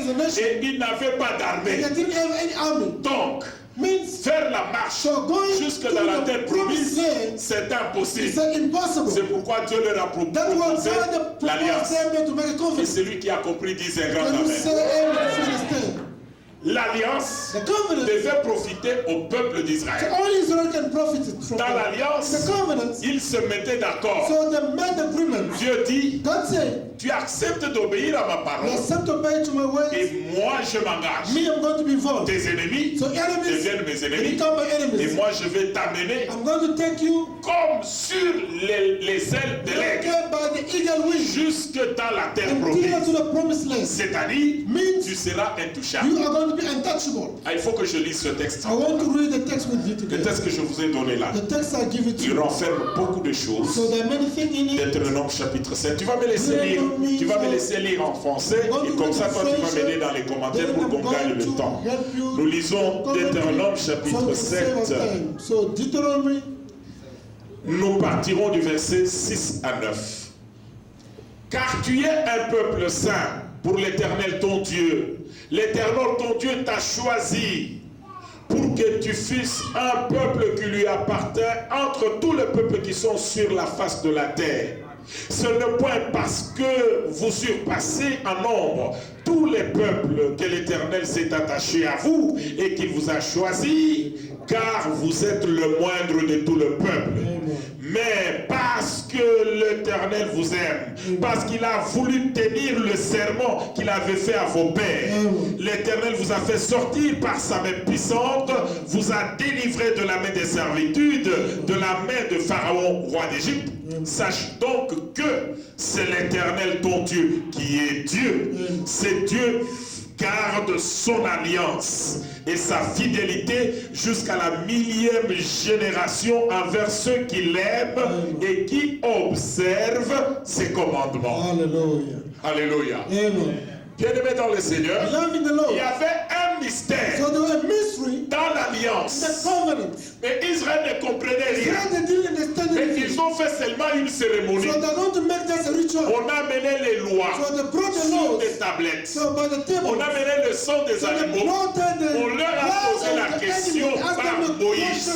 as a nation. Et ils n'avaient pas d'armée. They didn't have any army. Donc, Means faire la marche jusque dans la terre promise, c'est impossible. C'est pourquoi Dieu leur a proposé l'alliance. Et celui qui a compris dit un grand amen. L'alliance devait profiter au peuple d'Israël. Dans l'alliance, ils se mettaient d'accord. Dieu dit, tu acceptes d'obéir à ma parole et moi je m'engage. Tes ennemis deviennent mes ennemis et moi je vais t'amener comme sur les ailes de l'aigle jusque dans la terre promise. C'est-à-dire, tu seras intouchable. Il faut que je lise ce texte. Le texte que je vous ai donné là, il renferme beaucoup de choses. Deutéronome chapitre 7. Tu vas me laisser lire en français et comme ça toi tu vas m'aider dans les commentaires pour qu'on gagne le temps. Nous lisons Deutéronome chapitre 7. Nous partirons du verset 6 à 9. Car tu es un peuple saint pour l'Éternel ton Dieu. L'Éternel ton Dieu t'a choisi pour que tu fusses un peuple qui lui appartient entre tous les peuples qui sont sur la face de la terre. Ce n'est point parce que vous surpassez en nombre tous les peuples que l'Éternel s'est attaché à vous et qu'il vous a choisi, car vous êtes le moindre de tout le peuple. Mais parce que l'Éternel vous aime, parce qu'il a voulu tenir le serment qu'il avait fait à vos pères, l'Éternel vous a fait sortir par sa main puissante, vous a délivré de la main des servitudes, de la main de Pharaon, roi d'Égypte. Sache donc que c'est l'Éternel ton Dieu qui est Dieu. C'est Dieu garde son alliance et sa fidélité jusqu'à la 1000e génération envers ceux qui l'aiment et qui observent ses commandements. Alléluia. Alléluia. Bien-aimés dans le Seigneur, il y avait un mystère dans l'alliance. Mais Israël ne comprenait rien. Et ils ont fait seulement une cérémonie. On a mené les lois sur des tablettes. On a mené le sang des animaux. On leur a posé la question par Moïse.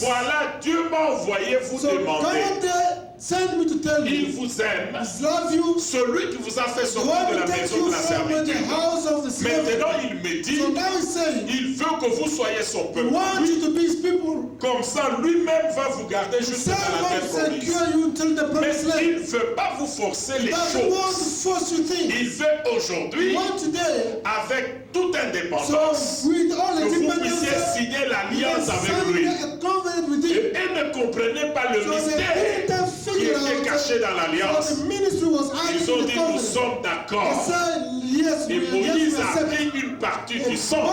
Voilà, Dieu m'a envoyé vous demander. Send me to tell you, il vous aime, you, celui qui vous a fait sortir de la maison de la servitude. Maintenant il me dit, il veut que vous soyez son peuple. Comme ça lui-même va vous garder jusqu'à la terre promise. Mais il ne veut pas vous forcer les choses. Il veut aujourd'hui, avec toute indépendance, que vous puissiez signer l'alliance avec lui. Et ne comprenez pas le mystère qui était caché dans l'alliance. Ils ont dit, nous sommes d'accord. Et Moïse a pris une partie du sang.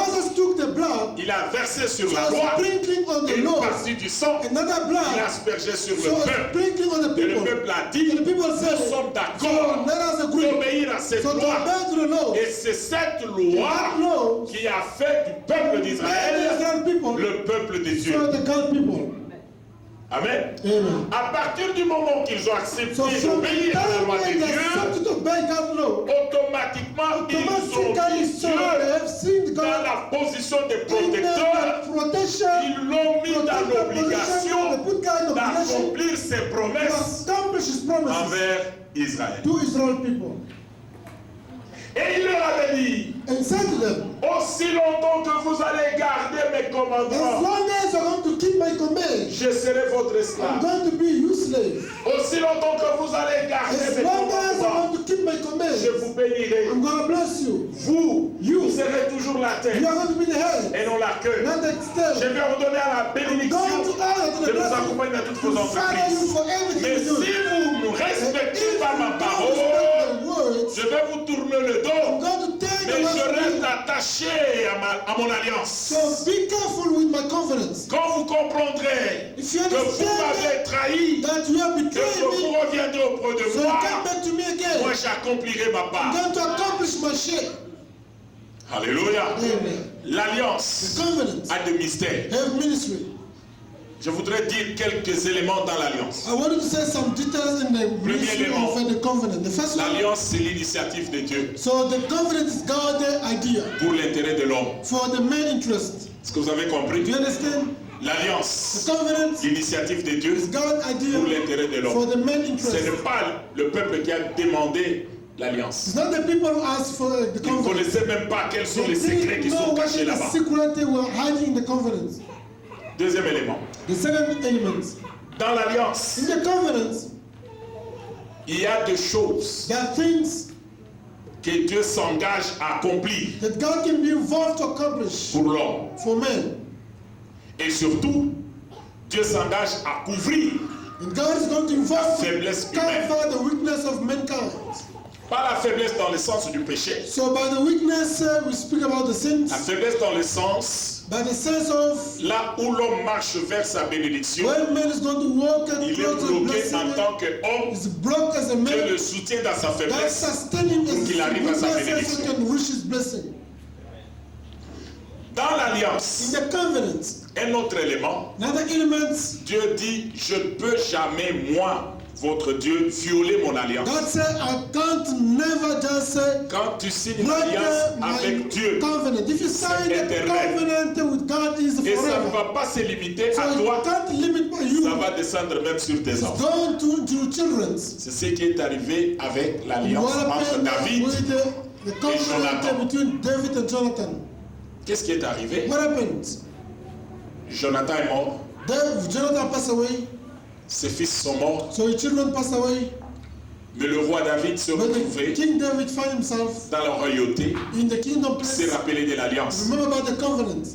Il a versé sur la loi. Et une partie du sang, il a aspergé sur le peuple. Et le peuple a dit, nous sommes d'accord d'obéir à cette loi. Et c'est cette loi qui a fait du peuple d'Israël le peuple de Dieu. Amen. À partir du moment qu'ils ont accepté d'obéir à la loi de Dieu, automatiquement ils ont mis Dieu dans la position de protecteur. Ils l'ont mis dans l'obligation d'accomplir ses promesses envers Israël. Et il leur avait dit, aussi longtemps que vous allez garder mes commandements, je serai votre esclave. Aussi longtemps que vous allez garder mes commandements, je vous bénirai. Vous serez toujours la tête et non la queue. Je vais ordonner à la bénédiction de nous accompagner dans toutes vos entreprises. Mais si vous ne respectez pas ma parole, je vais vous tourner le dos, mais je reste attaché à mon alliance. Quand vous comprendrez que vous m'avez trahi, que vous reviendrez auprès de moi, moi j'accomplirai ma part. Alléluia. L'alliance a des mystères. Je voudrais dire quelques éléments dans l'alliance. Premier élément, l'alliance c'est l'initiative de Dieu. So the covenant is God idea pour l'intérêt de l'homme. for the main interest. Est-ce que vous avez compris? Do you understand? L'alliance, The covenant l'initiative de Dieu is God's idea pour l'intérêt de for l'homme. the main Ce interest. n'est pas le peuple qui a demandé l'alliance. It's not the people who asked for the Ils ne covenant. connaissaient même pas quels sont They les secrets qui didn't know sont what cachés is the là-bas. secret they were hiding in the covenant. Deuxième élément. The second element, Dans l'alliance, in the covenant, il y a des choses there are things que Dieu s'engage à accomplir that God can be involved to accomplish pour l'homme. for men. Et surtout, Dieu s'engage à couvrir, And God is going to involve La faiblesse to cover the weakness of mankind. pas la faiblesse dans le sens du péché, So by the weakness, we speak about the sins. la faiblesse dans le sens By the sense of là où l'homme marche vers sa bénédiction, when man is going to walk and il est close to the bloqué en blessing, tant qu'homme. is blocked as a Dieu man. le soutient dans sa God faiblesse. sustaining pour his qu'il arrive à sa weaknesses so bénédiction. he can reach his blessing. Dans In l'alliance, the covenant, un autre élément, another element, Dieu dit, je ne peux jamais, moi, votre Dieu, violer mon alliance. God said, I can't never just say, Quand tu signes une break alliance my avec Dieu, covenant. If you sign the éternel. covenant with God, is et ça ne forever. va pas se limiter So à you toi, can't limit by ça you. va descendre même sur tes It's enfants. going to children. C'est ce qui est arrivé avec l'alliance What entre happened David. with the Jonathan. covenant between David and Jonathan? Qu'est-ce qui est arrivé? What happened? Jonathan est mort, Jonathan passed away, ses fils sont morts, so his children passed away. mais le roi David se But the retrouvait King David found himself dans la royauté, in the kingdom s'est place. rappelé de l'alliance, Remember about the covenant.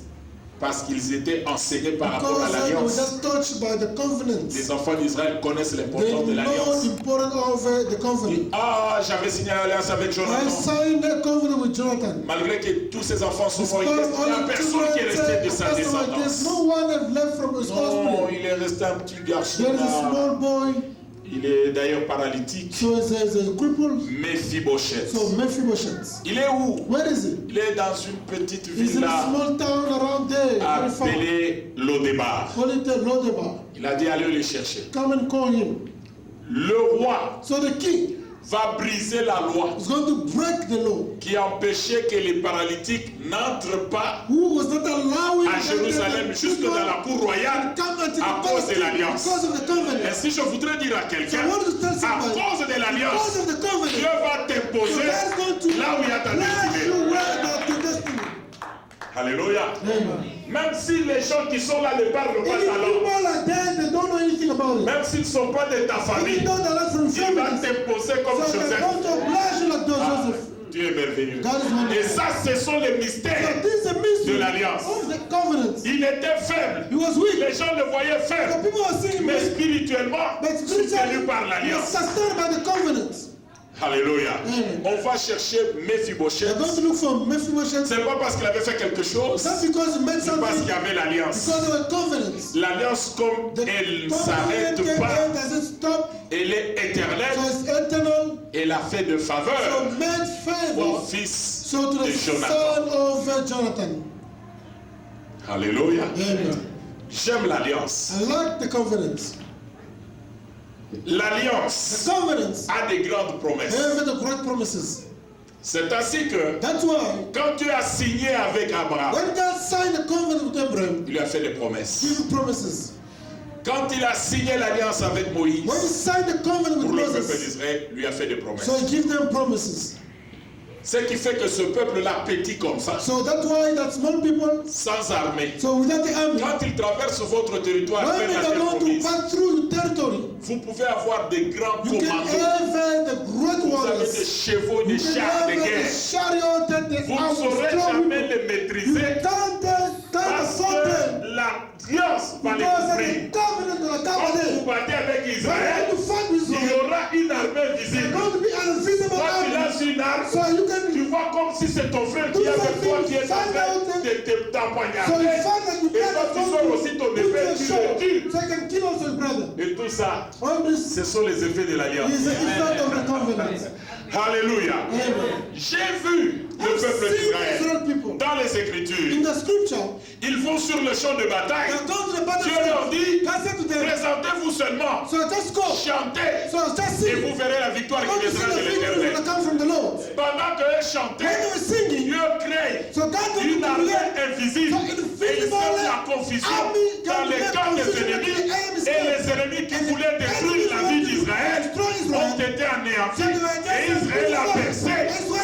parce qu'ils étaient enseignés par rapport à Because they were l'alliance. just touched by the covenant. Les enfants d'Israël connaissent They l'importance de know l'alliance. the importance of the covenant. Ah, j'avais signé l'alliance avec I Jonathan. signed the covenant with Jonathan. Malgré que tous ses enfants sont morts, Despite il n'y a all the personne qui est resté de sa children, there's descendance. no one that left from his Non, offspring. il est resté un petit garçon There is a là. small boy, Il est d'ailleurs paralytique. so he's a cripple. Mephibosheth. So Mephibosheth. Il est où? Where is he? Il est dans une petite He's ville in a là, small town around there, very far. appelée Lodebar. Call it Lodebar. Il a dit allez le chercher. Come and call him. Le roi So the king va briser la loi is going to break the law. qui empêchait que les paralytiques n'entrent pas Who was not allowing à Jérusalem jusque dans la cour royale come unto à the cause palace de l'alliance. because of the covenant. Et si je voudrais dire à quelqu'un, So I want to tell à somebody, cause de because l'alliance, of the Dieu covenant, va t'imposer God is going to là où il y a ta bless destinée. you where not your destiny. Alléluia. Amen. Même si les gens qui sont là ne parlent If pas ta langue, people are there, they don't know anything about it. même s'ils ne sont pas de ta famille, Even though they're not from il va families, t'imposer comme so they're Joseph. going to oblige you like those Ah, Joseph. Dieu est merveilleux. God is wonderful. Et ça, ce sont les So mystères. this is a mystery de l'alliance. of the covenant. Il était faible. He was weak. Les gens le voyaient The faible. people are seeing Mais him, spirituellement, but soutenu spiritually, par he was l'alliance. sustained by the covenant. Alléluia. Amen. On va chercher They're Mephibosheth. going to look for Mephibosheth. C'est pas parce qu'il avait fait quelque chose, Not because he made c'est parce something, qu'il y avait l'alliance. because of the covenant. L'alliance, comme The elle ne covenant s'arrête pas, doesn't stop, elle est so éternelle. it's eternal. Elle a fait de So faveur made au favor fils so to de the Jonathan. son of Jonathan. Alléluia. Amen. J'aime l'alliance. I like the covenant. The L'alliance covenant a des grandes promesses. have the great promises. C'est ainsi que That's why quand Dieu a signé avec Abraham, when God signed the covenant with Abraham, il lui a fait des promesses. he gave promises. Quand il a signé l'alliance avec Moïse, When he signed the covenant pour with le peuple Moses, d'Israël, lui a fait des promesses. so he gave them promises. Ce qui fait que ce peuple-là, petit comme ça, So that's why that small people, sans armée, so without the army, quand il traverse votre territoire when vers they la are terre going to promise, pass through the territory, vous pouvez avoir des grands you can commandos. have the great Vous avez des warriors. chevaux, You des can chars de have the guerre. chariot and the Vous ne arms saurez strong jamais people. les You maîtriser can't parce afford que them l'alliance va les because of couvrir. the covenant of the Quand vous covenant. battez avec When Israël, you fight with il y Israel, aura une armée there's visible. going to be an invisible Toi, tu army. lances une arme, So you can, tu vois comme si c'est ton frère qui est avec toi qui est en train de so you t'empoignarder. fight that you Et toi, tu sors can't aussi ton put épée, your tu le sword, tues. so you can kill also your brother. Et tout ça, All this ce sont les effets de l'alliance. is the effect of the covenant. Alléluia. Amen. J'ai vu le I've peuple seen d'Israël Israel people dans les in Écritures. the scripture. Ils vont sur le champ de bataille. They go to the Dieu leur battlefield. dit, God said to them, présentez-vous seulement, so just go. chantez, So just et sing. vous verrez la victoire Going qui to see viendra the de victory l'Éternel. that come from the Lord. Pendant qu'eux When chantaient, they were singing, Dieu crée So God can une armée create invisible so et il invisible sème la confusion army dans can les create camps des confusion ennemis in the enemy's et camp. les ennemis qui And the voulaient détruire la vie d'Israël destroy Israel. ont été anéantis So they were just et Israël a percé.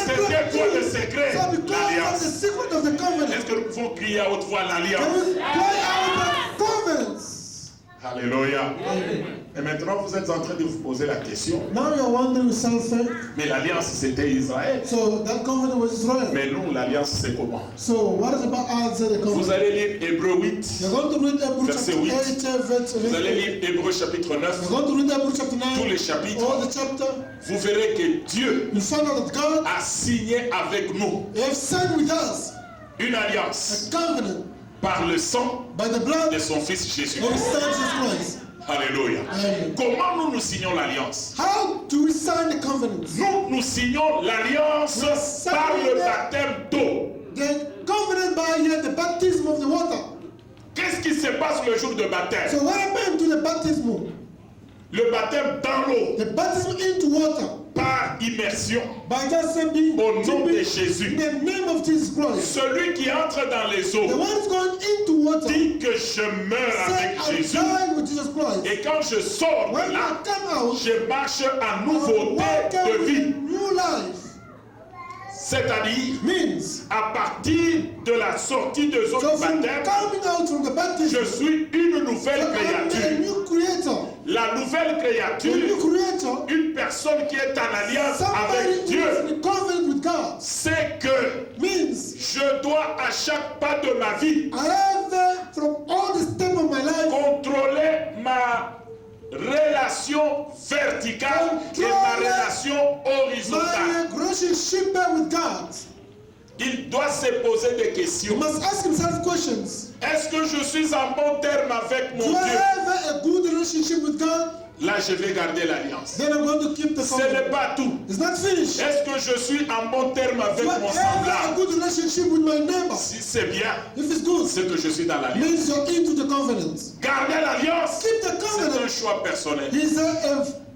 C'était quoi le secret? So because of the L'alliance. secret of the covenant, Est-ce que nous pouvons crier à haute voix can l'alliance? we cry out the covenants? Alléluia. Et maintenant vous êtes en train de vous poser la question. Now you're wondering yourself, Mais l'alliance c'était Israël. so that covenant was Israel. Mais nous l'alliance c'est comment? So what is about us the Vous covenant? allez lire Hébreux 8. You're going to read Hebrews Verset chapter 8. 8, verse Vous allez 8. lire Hébreux chapitre 9. You're going to read Hebrews chapter 9, Tous les chapitres. all the chapter. Vous verrez que Dieu You find out that God a signé avec nous has signed with us une alliance a covenant par le sang by the blood de of son fils Jésus. His Son Jesus Christ. Alléluia. Amen. Comment nous signons l'alliance? How do we sign the covenant? Nous signons l'alliance par le baptême d'eau. The covenant by the baptism of the water. Qu'est-ce qui se passe le jour de baptême? So what happened to the baptism? Le baptême dans l'eau, The baptism into water par immersion, by just being au nom de in Jésus. the name of Jesus Christ. Celui qui entre dans les The eaux one who's going into water dit que je meurs say, avec I Jésus. died with Jesus Christ. Et quand je sors When de I là, come out, je marche en I nouveauté walk de with vie. new life. C'est-à-dire, Means, à partir de la sortie de eaux so du from baptême, coming out from the baptism, je suis une nouvelle so I'm a créature. new creator. La nouvelle A créature, new creator, une personne qui est en alliance somebody avec who is Dieu, in covenant with God. c'est que Means, je dois à chaque pas de ma vie I have from all the steps of my life contrôler ma relation verticale et ma relation horizontale. my relationship with God. Il doit se poser des He questions. must ask himself questions. Est-ce que je suis en bon terme avec mon Do I Dieu? have a good relationship with God? Là, je vais garder l'alliance. Then I'm going to keep the Ce n'est covenant. pas tout. It's not finished. Est-ce que je suis en bon terme avec Do I mon have a semblable? good relationship with my neighbor? Si c'est bien, If it's good, c'est que je suis dans l'alliance. means you're into the covenant. Garder l'alliance, Keep the c'est un covenant. choix personnel. He's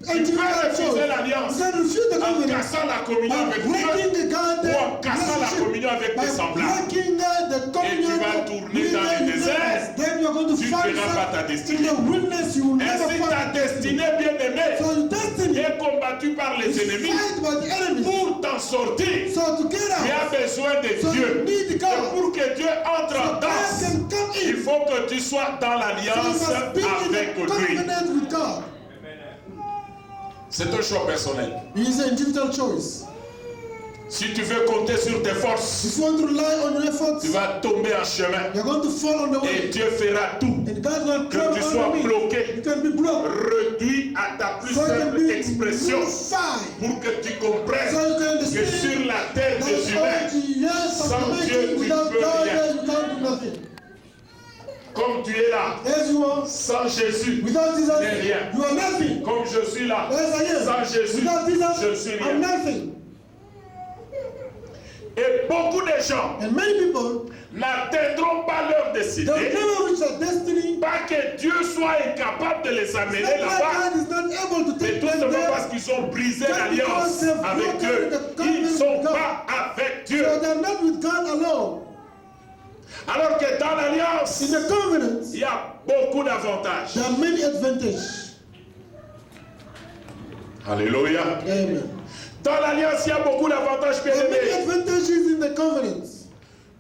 Tu peux refuser l'alliance You can refuse the en covenant cassant la communion by avec breaking Dieu the God ou en cassant la relationship, communion avec by tes semblables. breaking the communion vas tourner with dans the le désert. neighbors. Then you're going to Tu ne find verras pas ta yourself destinée. in the wilderness. You will never Ainsi, ta find destinée bien-aimée So your destiny est combattue par les is ennemis. fight by the enemies. Pour t'en sortir, So to get tu as out, besoin de so Dieu. you need Et God. pour que Dieu entre en God danse, can come il in. faut que tu sois dans So you l'alliance must be in avec the lui. covenant with God. C'est un choix personnel. It is an individual choice. Si tu veux compter sur tes forces, If you want to rely on your efforts, tu vas tomber en chemin. you're going to fall on the Et way. Dieu fera tout. And God will Que come tu sois on me. bloqué, You can be blocked. réduit à ta plus So you can simple be expression unified. pour que tu comprennes So you can que understand sur la terre that des all humains, the years sans of Dieu, making tu without peux God, rien. you can't do nothing. comme tu es là, As you are, sans Jésus, without Jesus, n'est rien. you are nothing. Comme je suis là, As I am, sans Jésus, without je Jesus, ne suis I'm rien. nothing. Et beaucoup de gens And many people, n'atteindront pas leur they'll destinée, never reach their destiny. pas que Dieu soit incapable de les amener Not là-bas, like God is not able to mais take tout place simplement parce there. qu'ils ont brisé l'alliance avec Dieu. Ils ne sont pas avec Dieu. So they're not with God alone. Alors que dans l'alliance, In the covenant, il y a beaucoup d'avantages. there are many advantages. Alléluia. Amen. Dans l'alliance, il y a beaucoup d'avantages, bien There are many aimés. advantages in the covenant.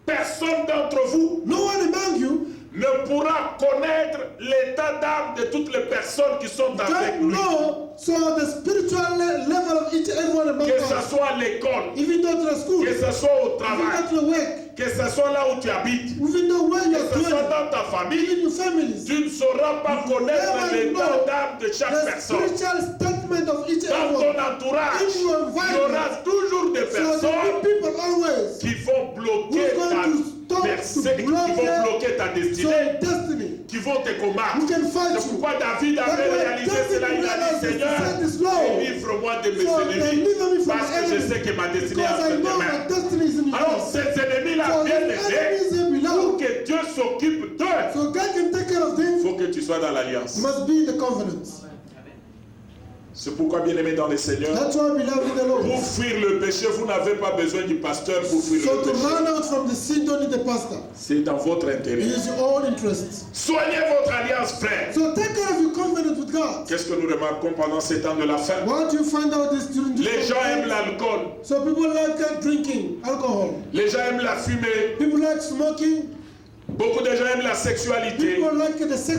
Personne d'entre vous No one among you ne pourra connaître l'état d'âme de toutes les personnes qui sont avec don't lui. know. So the spiritual level of each and everyone among Que ce us, soit à l'école, even though to the school, que ce soit au even travail, though to the work, que ce soit là où tu habites, even though where que you're ce soit dwelling, dans ta famille, even your families, tu ne sauras pas connaître never l'état know d'âme de chaque the personne. spiritual statement of each and Dans ton everyone. entourage, In your il y aura environment, toujours des so there will personnes be people always qui vont bloquer who's ta going to stop, versée, to qui block vont them, bloquer ta so destinée, destiny. qui vont te combattre. Who can fight C'est you? pourquoi David That's avait why réalisé David cela. Il a realized dit, this, Seigneur, he said, "This Lord, délivre-moi de mes so ennemis, deliver me from parce the que je enemy, sais que ma destinée est because entre I tes know mains. my destiny is in your Alors, hands." ces ennemis-là, So bien the aimés, enemies in pour below, que Dieu s'occupe d'eux, so God can take care of il them. faut que tu sois dans l'alliance. Must be the covenant. C'est pourquoi, bien aimé dans le Seigneur, That's why, beloved in the pour Lord. fuir le péché, vous n'avez pas besoin du pasteur pour fuir So le to péché. run out from the sin, don't need the pastor. C'est dans votre It intérêt. is your own interest. Soignez votre alliance, frère. So take care of your covenant with God. Qu'est-ce que nous remarquons pendant ces temps de la fin? What do you find out this during this Les gens time? aiment l'alcool. So people like drinking alcohol. Les gens aiment la fumée. People like smoking. Beaucoup de gens aiment la sexualité. People like the sex.